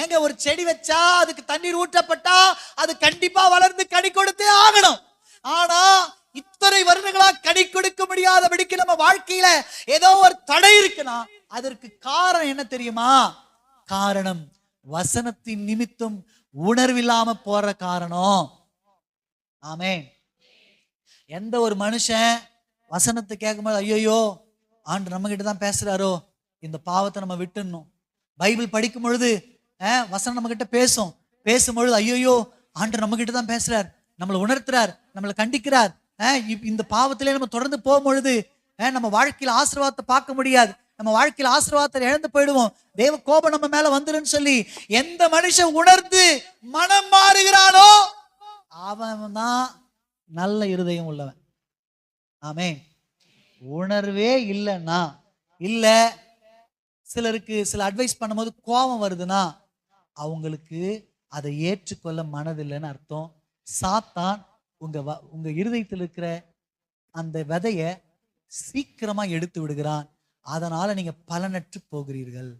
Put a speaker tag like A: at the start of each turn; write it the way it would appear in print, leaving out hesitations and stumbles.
A: ஏங்க ஒரு செடி வச்சா அதுக்கு தண்ணீர் ஊற்றப்பட்டா அது கண்டிப்பா வளர்ந்து கனி கொடுத்தே ஆகணும். ஆனா இத்தனை வருடங்களா கனி கொடுக்க முடியாதபடிக்கு நம்ம வாழ்க்கையில ஏதோ ஒரு தடை இருக்குன்னா அதற்கு காரணம் என்ன தெரியுமா? காரணம் வசனத்தின் நிமித்தம் உணர்வில்லாம போற காரணம். ஆமென். எந்த ஒரு மனுஷன் வசனத்தை கேட்கும்போது ஐயோ ஆண்டு நம்ம கிட்ட தான் பேசுறாரோ, இந்த பாவத்தை நம்ம விட்டுணும். பைபிள் படிக்கும் பொழுது வசனம் நம்ம கிட்ட பேசும்பொழுது ஐயோ ஆண்டு நம்ம கிட்ட தான் பேசுறார், நம்மளை உணர்த்துறார், நம்மளை கண்டிக்கிறார். இந்த பாவத்திலே நம்ம தொடர்ந்து போகும் பொழுது நம்ம வாழ்க்கையில ஆசீர்வாதத்தை பார்க்க முடியாது, நம்ம வாழ்க்கையில ஆசீர்வாதத்தை இழந்து போயிடுவோம், தேவ கோபம் நம்ம மேல வந்துருன்னு சொல்லி எந்த மனுஷன் உணர்ந்து மனம் மாறுகிறானோ அவன் தான் நல்ல இருதயம் உள்ளவன். ஆமென். உணர்வே இல்லைன்னா, இல்ல சிலருக்கு சில அட்வைஸ் பண்ணும்போது கோபம் வருதுன்னா அவங்களுக்கு அதை ஏற்றுக்கொள்ள மனதில்லைன்னு அர்த்தம். சாத்தான் உங்க இருதயத்தில் இருக்கிற அந்த விதைய சீக்கிரமா எடுத்து விடுகிறான். அதனால நீங்க பலனற்று போகிறீர்கள்.